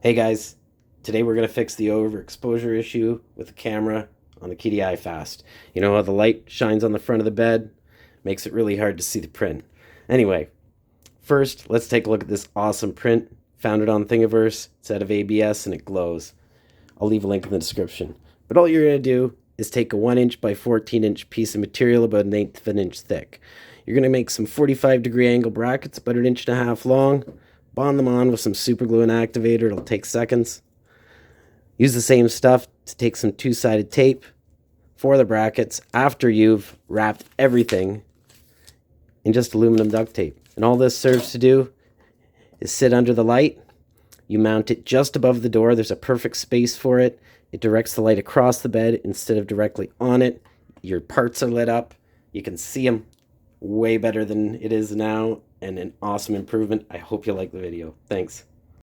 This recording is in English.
Hey guys, today we're going to fix the overexposure issue with the camera on the Qidi Fast. You know how the light shines on the front of the bed? Makes it really hard to see the print. Anyway, first let's take a look at this awesome print. Found it on Thingiverse. It's out of ABS and it glows. I'll leave a link in the description. But all you're going to do is take a 1" by 14" piece of material about 1/8 of an inch thick. You're going to make some 45-degree angle brackets about 1.5 inches long. Bond them on with some super glue and activator. It'll take seconds. Use the same stuff to take some two-sided tape for the brackets after you've wrapped everything in just aluminum duct tape. And all this serves to do is sit under the light. You mount it just above the door. There's a perfect space for it. It directs the light across the bed instead of directly on it. Your parts are lit up. You can see them way better than it is now, and an awesome improvement. I hope you like the video. Thanks.